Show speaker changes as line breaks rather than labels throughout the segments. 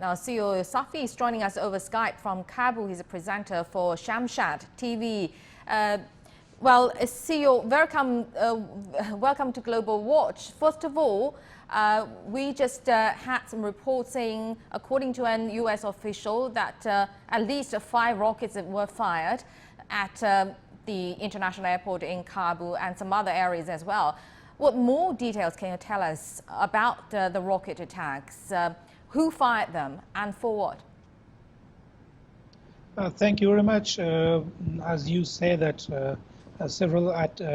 Now, CEO Safi is joining us over Skype from Kabul. He's a presenter for Shamshad TV. Well, CEO, welcome to Global Watch. First of all, we just had some reports saying, according to an U.S. official, that at least 5 rockets were fired at the international airport in Kabul and some other areas as well. What more details can you tell us about the rocket attacks? Who fired them and for what?
Thank you very much. As you say that several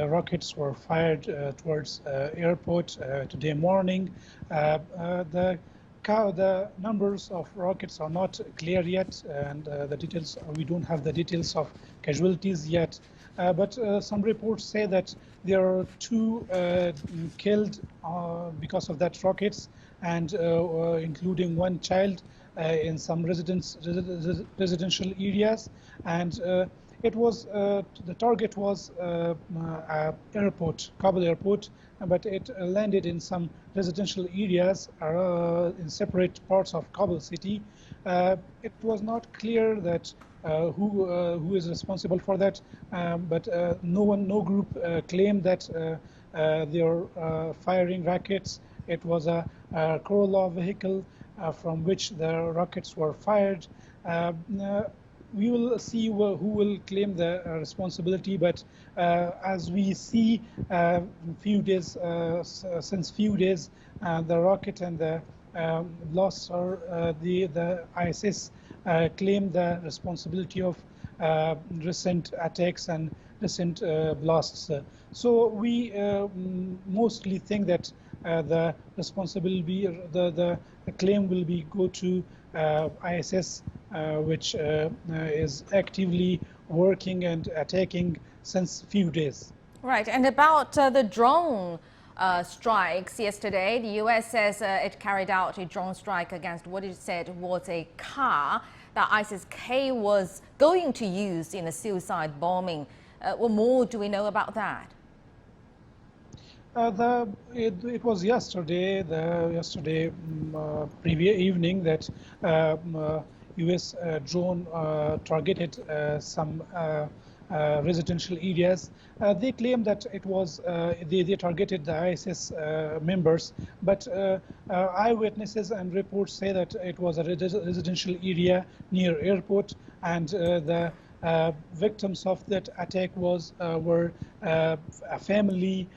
rockets were fired towards airport today morning. The numbers of rockets are not clear yet, and the details, we don't have the details of casualties yet. But some reports say that there are 2 killed because of that rockets, and including 1 child in some residential areas, and it was the target was airport, Kabul airport, but it landed in some residential areas in separate parts of Kabul city. It was not clear that who is responsible for that, but no group claimed that they are firing rockets. It was a Corolla vehicle from which the rockets were fired. We will see who will claim the responsibility, but as we see since few days, the rocket and the blasts are the ISIS claim the responsibility of recent attacks and recent blasts. So we mostly think that the responsibility, the claim will go to ISIS, which is actively working and attacking since few days.
Right, and about the drone strikes yesterday, the US says it carried out a drone strike against what it said was a car that ISIS-K was going to use in a suicide bombing. What more do we know about that?
It was yesterday, previous evening, that U.S. drone targeted some residential areas. They claim that it was they targeted the ISIS members, but eyewitnesses and reports say that it was a residential area near airport, and the victims of that attack were a family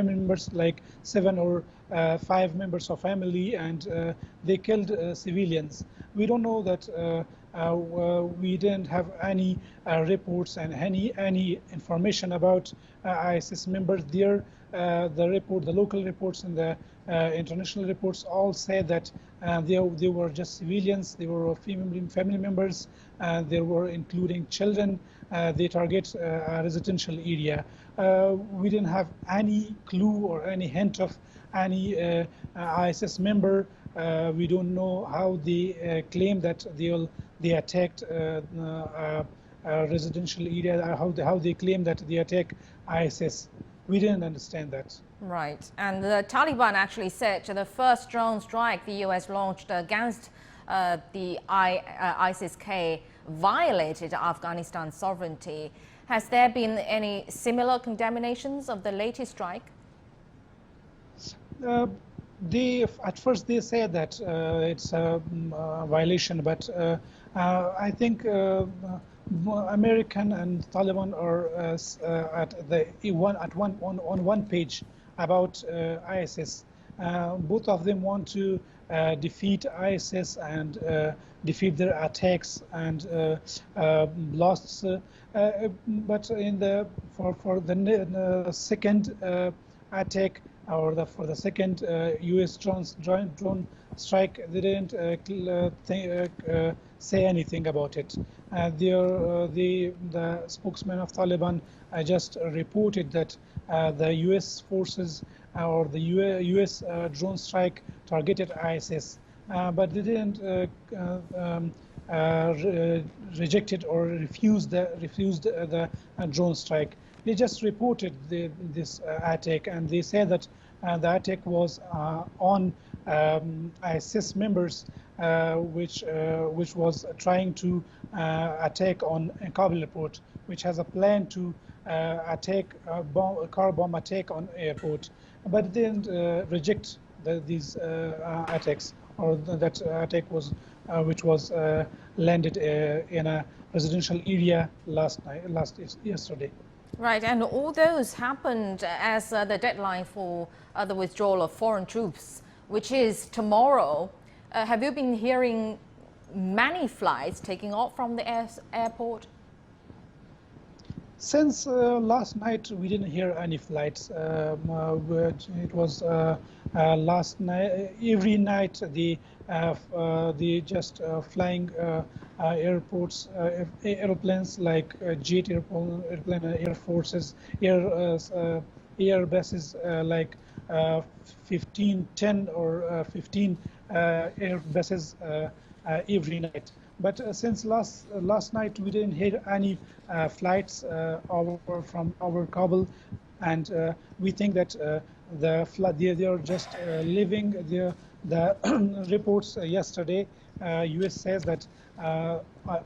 members like 7 or 5 members of family, and they killed civilians. We don't know that. We didn't have any reports and any information about ISIS members there. The local reports and the international reports all said that they were just civilians. They were family members. They were including children. They target a residential area. We didn't have any clue or any hint of any ISIS member. We don't know how they claim that they attacked a residential area. How they claim that they attack ISIS. We didn't understand that.
Right, and the Taliban actually said the first drone strike the US launched against the ISIS-K violated Afghanistan's sovereignty. Has there been any similar condemnations of the latest strike?
At first they said that it's a violation, but I think American and Taliban are on one page about ISIS. Both of them want to defeat ISIS and defeat their attacks and blasts. But for the second attack, or for the second U.S. drone strike, they didn't say anything about it. The spokesman of Taliban just reported that the U.S. forces or the U.S. drone strike targeted ISIS, but they didn't rejected or refused the drone strike. They just reported this attack, and they said that the attack was on ISIS members, which was trying to attack on Kabul airport, which has a plan to attack a car bomb attack on airport, but they didn't reject these attacks, or that attack was which was landed in a residential area yesterday.
Right, and all those happened as the deadline for the withdrawal of foreign troops, which is tomorrow. Have you been hearing many flights taking off from the airport?
Since last night, we didn't hear any flights. It was last night. Every night, the just flying airports, airplanes like jet airplane, air forces, air bases like 10 or 15 air bases every night. But since last night, we didn't hear any flights from our Kabul, and we think that they are just leaving the reports yesterday. U.S. says that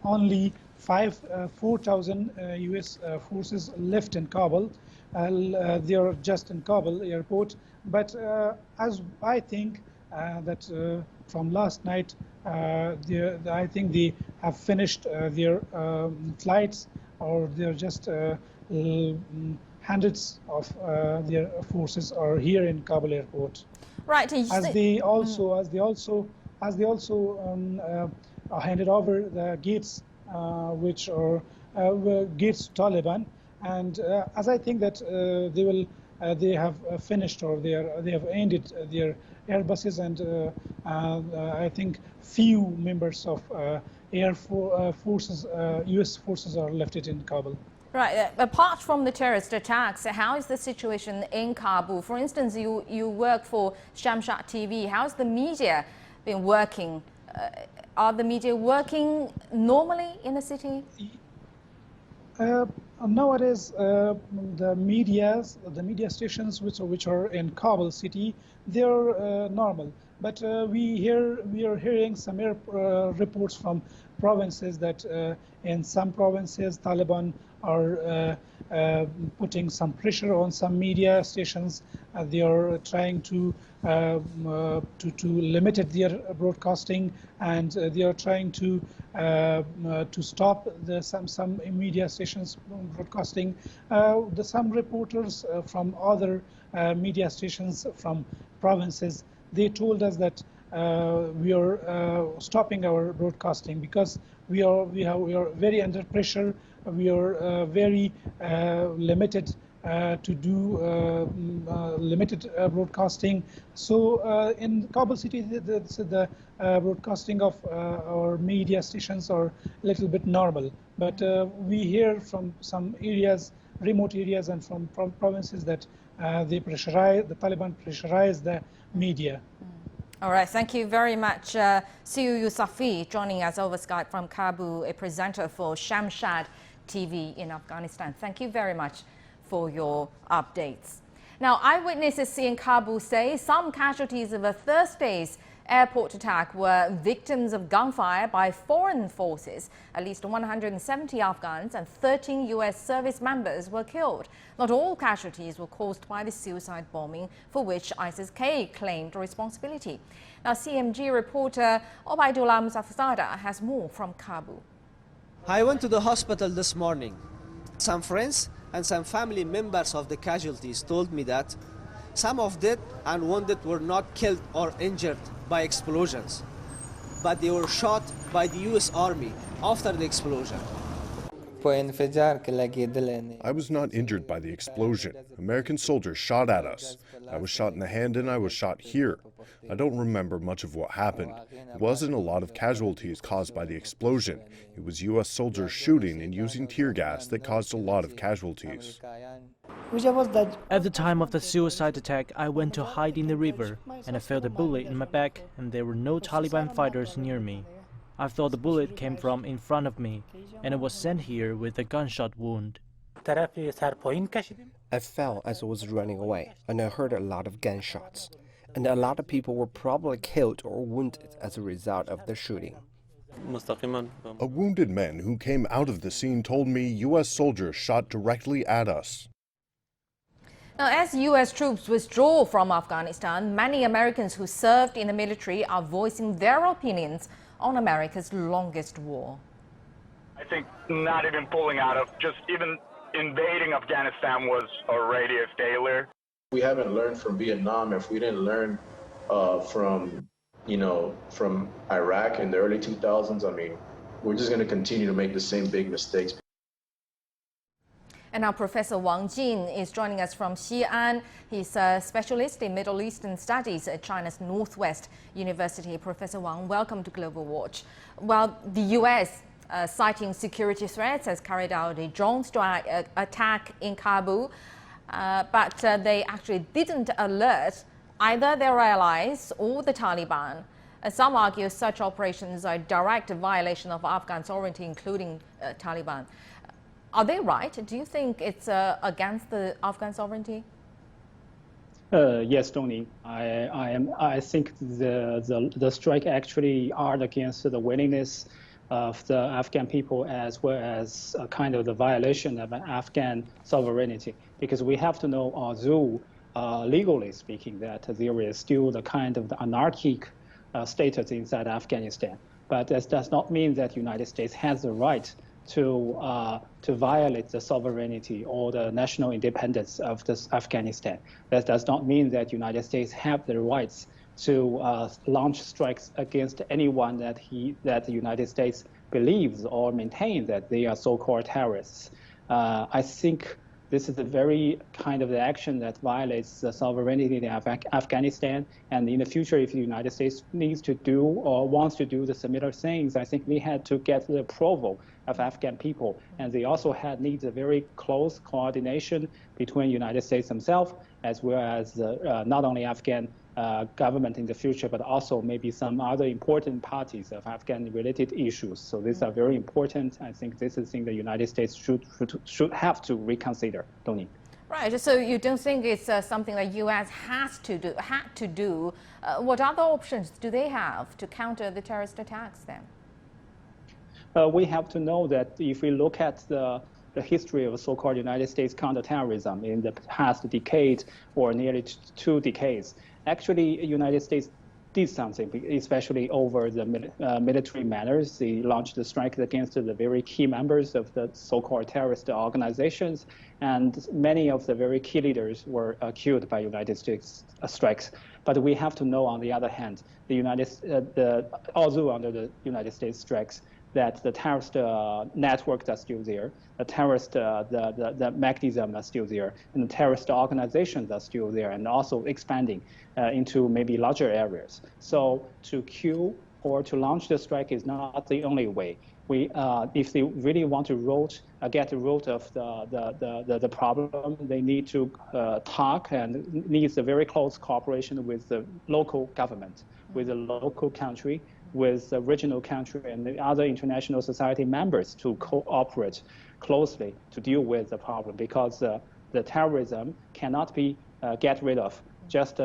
only 4,000 U.S. forces left in Kabul. They are just in Kabul airport. But as I think that from last night, I think they have finished their flights, or they're just hundreds of their forces are here in Kabul airport.
Right.
As they also handed over the gates, which are gates to Taliban, and as I think that they have finished, or they have ended their airbuses, and I think few members of forces, U.S. forces are left in Kabul.
Right. Apart from the terrorist attacks, how is the situation in Kabul? For instance, you work for Shamshad TV. How's the media been working? Are the media working normally in the city?
Nowadays, the media stations which are in Kabul city, they're normal. But we are hearing some reports from provinces that in some provinces Taliban are putting some pressure on some media stations. They are trying to limit their broadcasting, and they are trying to stop some media stations broadcasting. Some reporters from other media stations from provinces, they told us that we are stopping our broadcasting because we are very under pressure. We are very limited to do limited broadcasting. So in Kabul city, the broadcasting of our media stations are a little bit normal. But we hear from some areas, remote areas, and from provinces that the Taliban pressurize the media.
All right, thank you very much, Siu Yusafi, joining us over Skype from Kabul, a presenter for Shamshad TV in Afghanistan. Thank you very much for your updates. Now, eyewitnesses in Kabul say some casualties of a Thursday's airport attack were victims of gunfire by foreign forces. At least 170 Afghans and 13 U.S. service members were killed. Not all casualties were caused by the suicide bombing, for which ISIS-K claimed responsibility. Now, CMG reporter Obaidullah Musaferzada has more from Kabul.
I went to the hospital this morning. Some friends and some family members of the casualties told me that some of dead and wounded were not killed or injured by explosions, but they were shot by the U.S. Army after the explosion.
I was not injured by the explosion. American soldiers shot at us. I was shot in the hand and I was shot here. I don't remember much of what happened. It wasn't a lot of casualties caused by the explosion. It was U.S. soldiers shooting and using tear gas that caused a lot of casualties.
At the time of the suicide attack, I went to hide in the river, and I felt a bullet in my back, and there were no Taliban fighters near me. I thought the bullet came from in front of me, and I was sent here with a gunshot wound.
I fell as I was running away, and I heard a lot of gunshots. and a lot of people were probably killed or wounded as a result of the shooting.
A wounded man who came out of the scene told me U.S. soldiers shot directly at us.
Now, as U.S. troops withdraw from Afghanistan, many Americans who served in the military are voicing their opinions on America's longest war.
I think not even pulling out of, just even invading Afghanistan was already a failure.
We haven't learned from Vietnam. If we didn't learn from Iraq in the early 2000s, I mean, we're just going to continue to make the same big mistakes.
And now Professor Wang Jin is joining us from Xi'an. He's a specialist in Middle Eastern Studies at China's Northwest University. Professor Wang, welcome to Global Watch. Well, the U.S., citing security threats, has carried out a drone strike attack in Kabul, but they actually didn't alert either their allies or the Taliban. Some argue such operations are a direct violation of Afghan sovereignty, including Taliban. Are they right? Do you think it's against the Afghan sovereignty?
Yes, Tony. I think the strike actually are against the willingness of the Afghan people, as well as a kind of the violation of Afghan sovereignty. Because we have to know, although legally speaking, that there is still the kind of the anarchic status inside Afghanistan. But that does not mean that the United States has the right to violate the sovereignty or the national independence of Afghanistan. That does not mean that the United States have the rights to launch strikes against anyone that the United States believes or maintains that they are so-called terrorists. I think this is a very kind of the action that violates the sovereignty of Afghanistan. And in the future, if the United States needs to do or wants to do the similar things, I think we had to get the approval of Afghan people. And they also needs a very close coordination between the United States themselves, as well as not only Afghan government in the future, but also maybe some other important parties of Afghan-related issues. So these are very important. I think this is thing the United States should have to reconsider, Tony.
Right. So you don't think it's something that U.S. had to do? What other options do they have to counter the terrorist attacks then?
We have to know that if we look at the history of so-called United States counterterrorism in the past decade or nearly 2 decades, actually, the United States did something, especially over the military matters. They launched the strike against the very key members of the so-called terrorist organizations, and many of the very key leaders were killed by United States strikes. But we have to know, on the other hand, although under the United States strikes, that the terrorist networks are still there, the terrorist the mechanism are still there, and the terrorist organizations are still there, and also expanding into maybe larger areas. So to kill or to launch the strike is not the only way. If they really want to get the root of the problem, they need to talk and needs a very close cooperation with the local government, with the local country, with the regional country and the other international society members to cooperate closely to deal with the problem, because the terrorism cannot be get rid of just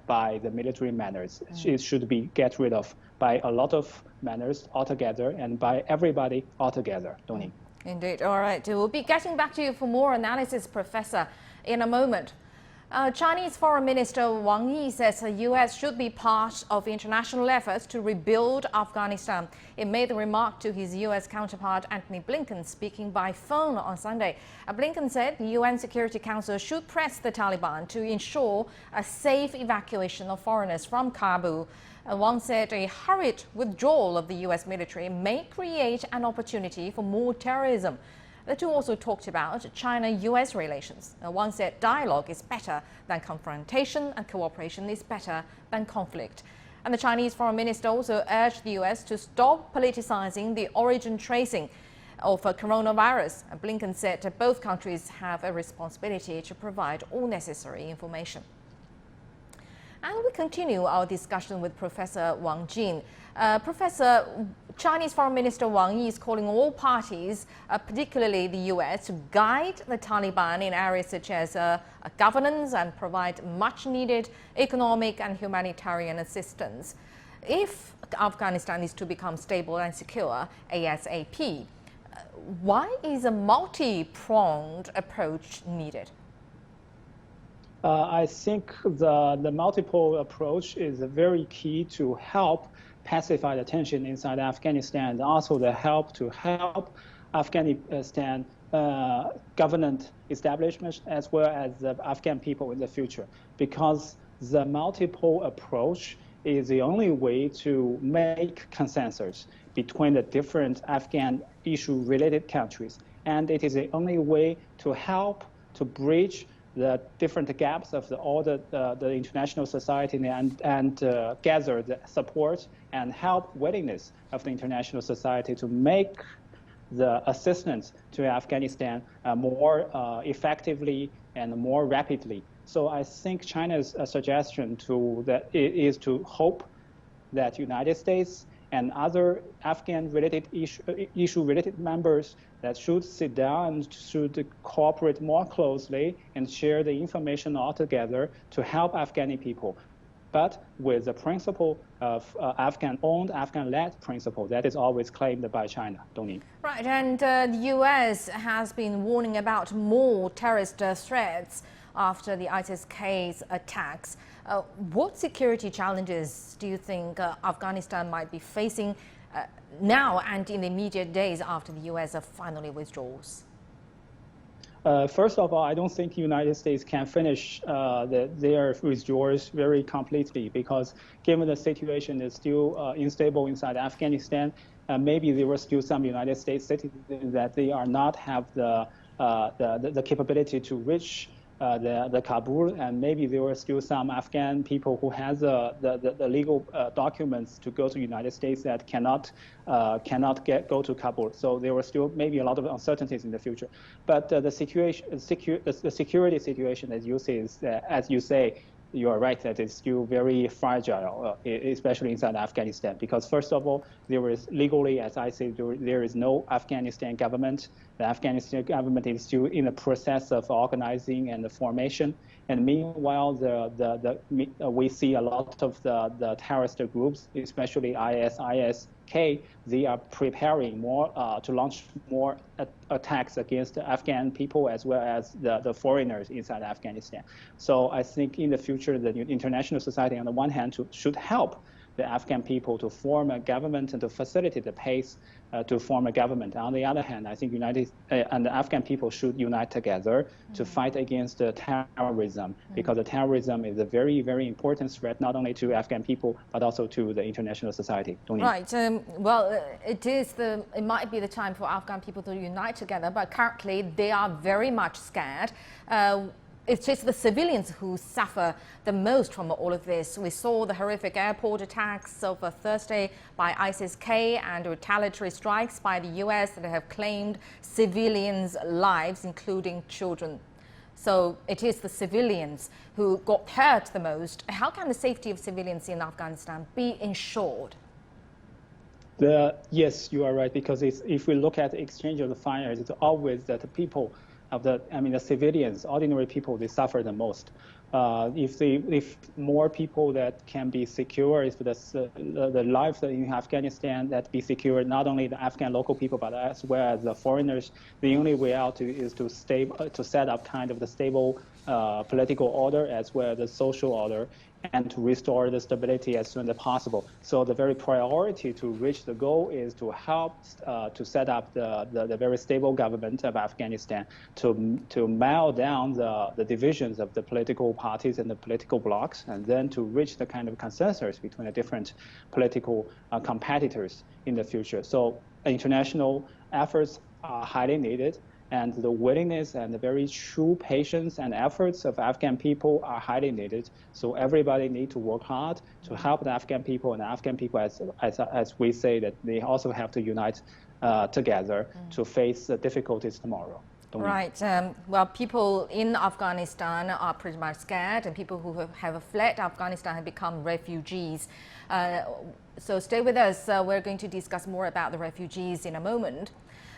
by the military manners. It should be get rid of by a lot of manners altogether and by everybody altogether, Tony.
Indeed. All right. We'll be getting back to you for more analysis, Professor, in a moment. Chinese Foreign Minister Wang Yi says the U.S. should be part of international efforts to rebuild Afghanistan. He made the remark to his U.S. counterpart Antony Blinken speaking by phone on Sunday. Blinken said the UN Security Council should press the Taliban to ensure a safe evacuation of foreigners from Kabul. Wang said a hurried withdrawal of the U.S. military may create an opportunity for more terrorism. The two also talked about China-U.S. relations. Wang said dialogue is better than confrontation and cooperation is better than conflict. And the Chinese foreign minister also urged the U.S. to stop politicizing the origin tracing of coronavirus. Blinken said that both countries have a responsibility to provide all necessary information. And we continue our discussion with Professor Wang Jin. Professor, Chinese Foreign Minister Wang Yi is calling all parties, particularly the US, to guide the Taliban in areas such as governance and provide much-needed economic and humanitarian assistance. If Afghanistan is to become stable and secure ASAP, why is a multi-pronged approach needed?
I think the multiple approach is very key to help pacify the tension inside Afghanistan, and also to help Afghanistan government establishment as well as the Afghan people in the future. Because the multiple approach is the only way to make consensus between the different Afghan issue-related countries, and it is the only way to help to bridge the different gaps of all the international society and gather the support and help willingness of the international society to make the assistance to Afghanistan more effectively and more rapidly. So I think China's suggestion is to hope that United States and other Afghan-related issue-related members that should sit down and should cooperate more closely and share the information all together to help Afghani people, but with the principle of Afghan-owned, Afghan-led principle that is always claimed by China. Dongning.
Right, and the US has been warning about more terrorist threats after the ISIS-K's attacks. What security challenges do you think Afghanistan might be facing now and in the immediate days after the US finally withdraws?
First of all, I don't think the United States can finish their withdrawals very completely, because given the situation is still unstable inside Afghanistan, maybe there were still some United States citizens that they are not have the capability to reach the Kabul, and maybe there were still some Afghan people who has the legal documents to go to the United States that cannot go to Kabul. So there were still maybe a lot of uncertainties in the future. But the security situation, as you say, you are right that it's still very fragile, especially inside Afghanistan, because first of all, there is legally, as I say, there is no Afghanistan government. The Afghanistan government is still in the process of organizing and the formation. And meanwhile, we see a lot of the terrorist groups, especially ISIS-K, they are preparing more to launch more attacks against the Afghan people as well as the foreigners inside Afghanistan. So I think in the future, the international society on the one hand should help the Afghan people to form a government and to facilitate the pace to form a government. On the other hand, I think United and the Afghan people should unite together to fight against terrorism, because the terrorism is a very, very important threat not only to Afghan people but also to the international society.
Right. Well, it might be the time for Afghan people to unite together, but currently they are very much scared. It's just the civilians who suffer the most from all of this. We saw the horrific airport attacks of Thursday by ISIS-K and retaliatory strikes by the US that have claimed civilians' lives, including children. So it is the civilians who got hurt the most. How can the safety of civilians in Afghanistan be ensured?
Yes, you are right, because if we look at the exchange of the fires, it's always that the people the civilians, ordinary people, they suffer the most. If more people that can be secure, if the life in Afghanistan that be secure, not only the Afghan local people but as well as the foreigners, the only way out is to set up kind of the stable political order as well as the social order, and to restore the stability as soon as possible. So the very priority to reach the goal is to help to set up the very stable government of Afghanistan, to melt down the divisions of the political parties and the political blocs, and then to reach the kind of consensus between the different political competitors in the future. So international efforts are highly needed, and the willingness and the very true patience and efforts of Afghan people are highly needed. So everybody needs to work hard to help the Afghan people, and the Afghan people, as we say, that they also have to unite together to face the difficulties tomorrow.
Right. Well, people in Afghanistan are pretty much scared, and people who have fled Afghanistan have become refugees. So stay with us. We're going to discuss more about the refugees in a moment.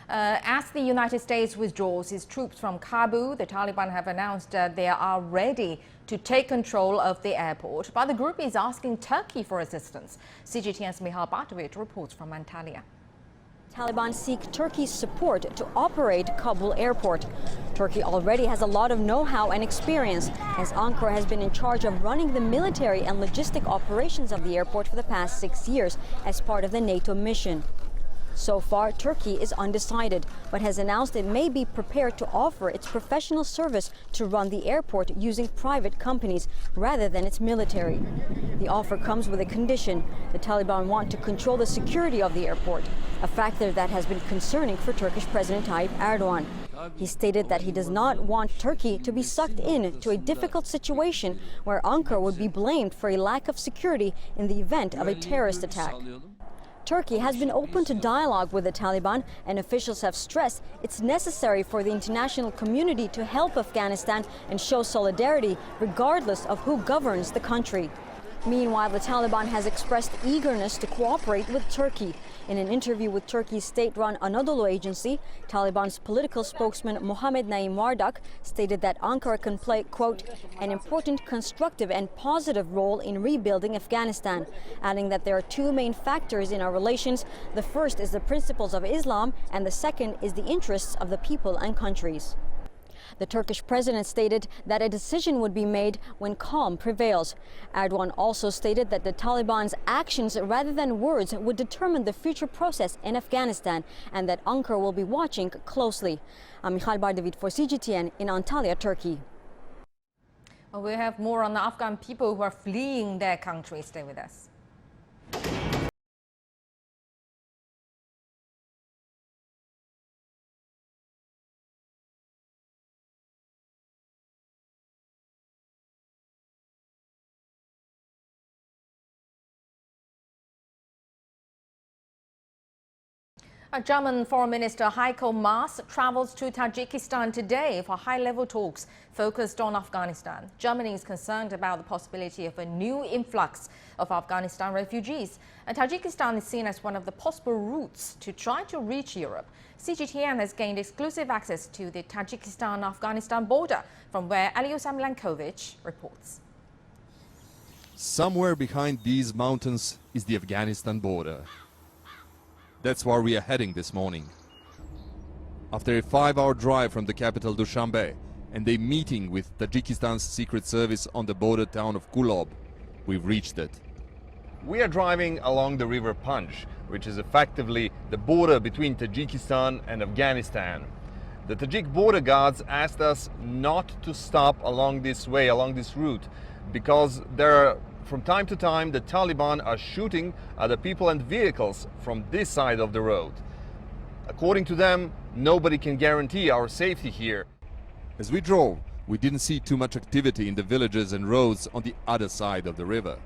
As the United States withdraws its troops from Kabul, the Taliban have announced they are ready to take control of the airport. But the group is asking Turkey for assistance. CGTN's Michal Bartovich reports from Antalya.
Taliban seek Turkey's support to operate Kabul Airport. Turkey already has a lot of know-how and experience, as Ankara has been in charge of running the military and logistic operations of the airport for the past 6 years as part of the NATO mission. So far, Turkey is undecided, but has announced it may be prepared to offer its professional service to run the airport using private companies rather than its military. The offer comes with a condition. The Taliban want to control the security of the airport, a factor that has been concerning for Turkish President Tayyip Erdogan. He stated that he does not want Turkey to be sucked into a difficult situation where Ankara would be blamed for a lack of security in the event of a terrorist attack. Turkey has been open to dialogue with the Taliban, and officials have stressed it's necessary for the international community to help Afghanistan and show solidarity regardless of who governs the country. Meanwhile, the Taliban has expressed eagerness to cooperate with Turkey. In an interview with Turkey's state-run Anadolu agency, Taliban's political spokesman Mohammed Naim Wardak stated that Ankara can play, quote, an important constructive and positive role in rebuilding Afghanistan, adding that there are two main factors in our relations. The first is the principles of Islam, and the second is the interests of the people and countries. The Turkish president stated that a decision would be made when calm prevails. Erdogan also stated that the Taliban's actions rather than words would determine the future process in Afghanistan, and that Ankara will be watching closely. I'm Michal Bartovich for CGTN in Antalya, Turkey.
Well, we have more on the Afghan people who are fleeing their country. Stay with us. German Foreign Minister Heiko Maas travels to Tajikistan today for high-level talks focused on Afghanistan. Germany is concerned about the possibility of a new influx of Afghanistan refugees, and Tajikistan is seen as one of the possible routes to try to reach Europe. CGTN has gained exclusive access to the Tajikistan-Afghanistan border, from where Alyosam Lankovic reports.
Somewhere behind these mountains is the Afghanistan border. That's where we are heading this morning. After a 5-hour drive from the capital Dushanbe and a meeting with Tajikistan's secret service on the border town of Kulob, we've reached it.
We are driving along the river Panj, which is effectively the border between Tajikistan and Afghanistan. The Tajik border guards asked us not to stop along this way, along this route, because from time to time, the Taliban are shooting at the people and vehicles from this side of the road. According to them, nobody can guarantee our safety here.
As we drove, we didn't see too much activity in the villages and roads on the other side of the river.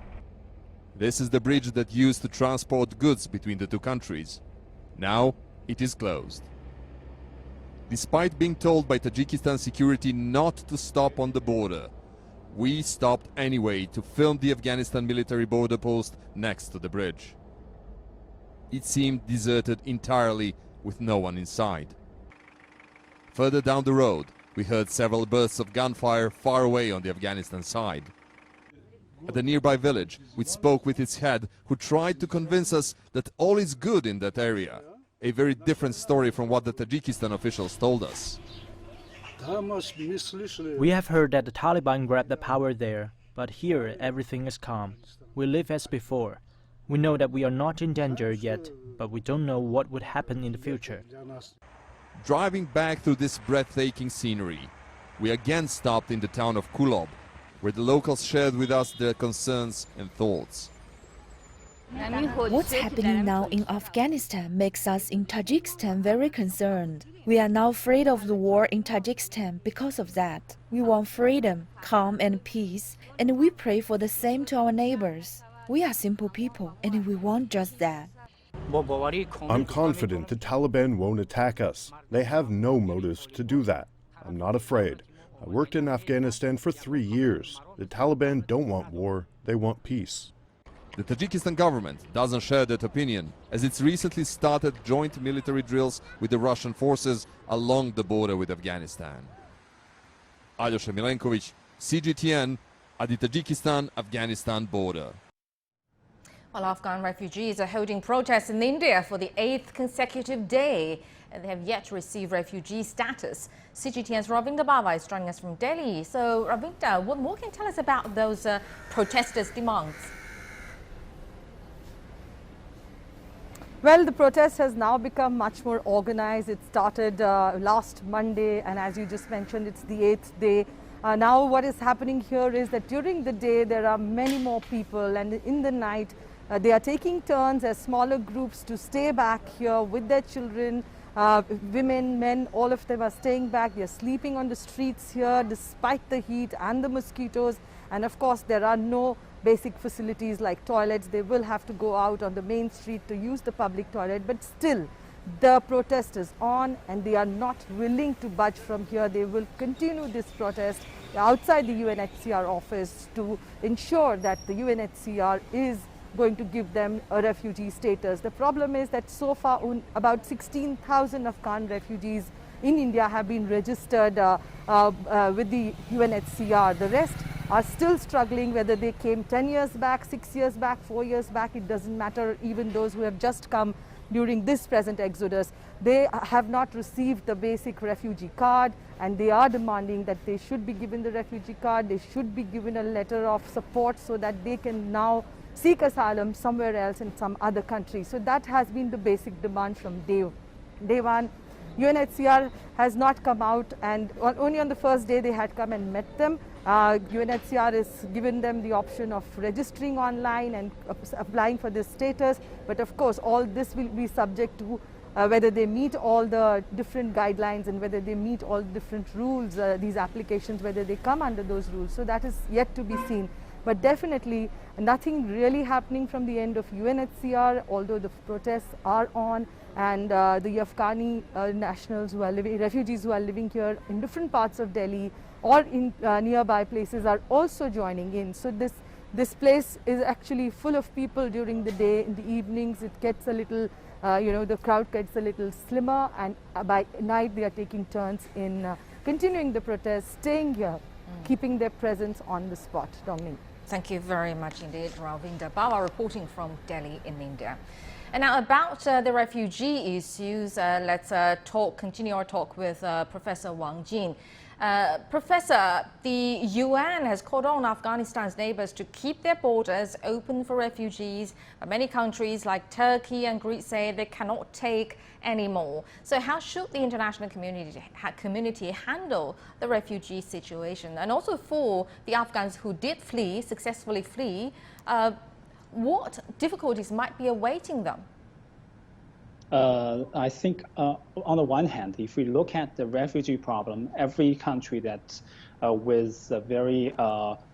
This is the bridge that used to transport goods between the two countries. Now it is closed. Despite being told by Tajikistan security not to stop on the border, we stopped anyway to film the Afghanistan military border post next to the bridge. It seemed deserted entirely with no one inside. Further down the road, we heard several bursts of gunfire far away on the Afghanistan side. At the nearby village, we spoke with its head, who tried to convince us that all is good in that area. A very different story from what the Tajikistan officials told us.
We have heard that the Taliban grabbed the power there, but here everything is calm. We live as before. We know that we are not in danger yet, but we don't know what would happen in the future.
Driving back through this breathtaking scenery, we again stopped in the town of Kulob, where the locals shared with us their concerns and thoughts.
What's happening now in Afghanistan makes us in Tajikistan very concerned. We are now afraid of the war in Tajikistan because of that. We want freedom, calm and peace, and we pray for the same to our neighbors. We are simple people and we want just that.
I'm confident the Taliban won't attack us. They have no motives to do that. I'm not afraid. I worked in Afghanistan for 3 years. The Taliban don't want war, they want peace.
The Tajikistan government doesn't share that opinion, as it's recently started joint military drills with the Russian forces along the border with Afghanistan. Alyosha Milenkovic, CGTN, at the Tajikistan-Afghanistan border.
Well, Afghan refugees are holding protests in India for the 8th consecutive day, and they have yet to receive refugee status. CGTN's Ravinder Bava is joining us from Delhi. So, Ravinder, what more can you tell us about those protesters' demands?
Well, the protest has now become much more organized. It started last Monday, and as you just mentioned, it's the 8th day. Now what is happening here is that during the day there are many more people, and in the night they are taking turns as smaller groups to stay back here with their children. Women, men, all of them are staying back. They are sleeping on the streets here despite the heat and the mosquitoes. And of course, there are no basic facilities like toilets. They will have to go out on the main street to use the public toilet. But still, the protest is on, and they are not willing to budge from here. They will continue this protest outside the UNHCR office to ensure that the UNHCR is going to give them a refugee status. The problem is that so far about 16,000 Afghan refugees in India have been registered with the UNHCR. The rest are still struggling, whether they came 10 years back, 6 years back, 4 years back, it doesn't matter. Even those who have just come during this present exodus, they have not received the basic refugee card, and they are demanding that they should be given the refugee card. They should be given a letter of support so that they can now seek asylum somewhere else in some other country. So that has been the basic demand from day one. UNHCR has not come out, and only on the first day they had come and met them. UNHCR has given them the option of registering online and applying for this status. But of course, all this will be subject to whether they meet all the different guidelines and whether they meet all different rules, these applications, whether they come under those rules. So that is yet to be seen. But definitely nothing really happening from the end of UNHCR, although the protests are on, and the Afghani nationals who are living, refugees who are living here in different parts of Delhi or in nearby places are also joining in. So this place is actually full of people during the day. In the evenings it gets a little, the crowd gets a little slimmer, and by night they are taking turns in continuing the protest, staying here, keeping their presence on the spot. Dominic.
Thank you very much indeed, Ravinder Bava, reporting from Delhi in India. And now about the refugee issues, let's continue our talk with Professor Wang Jin. Professor, the UN has called on Afghanistan's neighbors to keep their borders open for refugees. Many countries like Turkey and Greece say they cannot take any more. So how should the international community handle the refugee situation? And also for the Afghans who did successfully flee, what difficulties might be awaiting them?
I think on the one hand, if we look at the refugee problem, every country that with very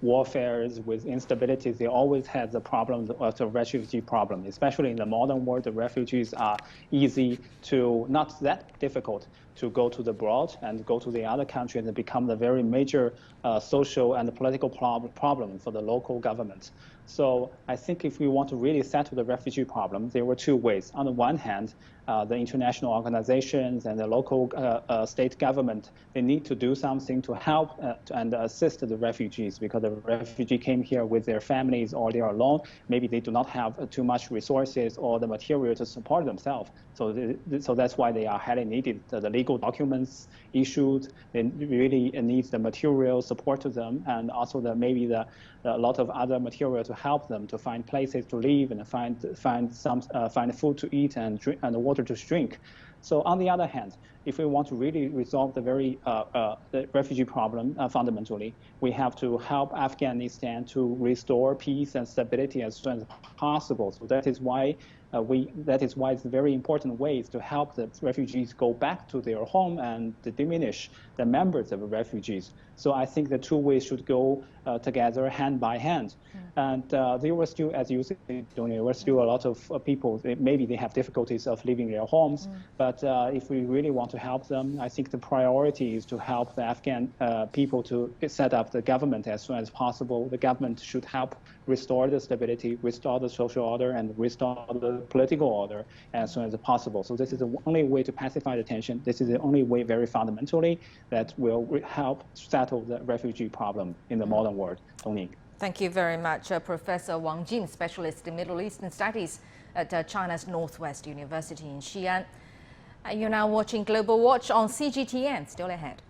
warfares, with instabilities, they always had the problem of the refugee problem. Especially in the modern world, the refugees are not that difficult to go to the abroad and go to the other country, and become the very major social and political problem for the local government. So I think if we want to really settle the refugee problem, there were two ways. On the one hand, the international organizations and the local state government, they need to do something to help and assist the refugees, because the refugee came here with their families or they are alone. Maybe they do not have too much resources or the material to support themselves. So that's why they are highly needed. The legal documents issued, they really need the material support to them, and also a lot of other material to help them to find places to live and find food to eat and water to drink. So on the other hand, if we want to really resolve the the refugee problem fundamentally, we have to help Afghanistan to restore peace and stability as soon as possible. So that is why it's very important ways to help the refugees go back to their home and to diminish the numbers of refugees. So I think the two ways should go together hand by hand. And there were still, as you said, there were still a lot of people, maybe they have difficulties of leaving their homes, but if we really want to help them, I think the priority is to help the Afghan people to set up the government as soon as possible. The government should help restore the stability, restore the social order, and restore the political order as soon as possible. So this is the only way to pacify the tension. This is the only way, very fundamentally, that will help settle the refugee problem in the modern world. Tony.
Thank you very much, Professor Wang Jin, specialist in Middle Eastern Studies at China's Northwest University in Xi'an. You're now watching Global Watch on CGTN. Still ahead.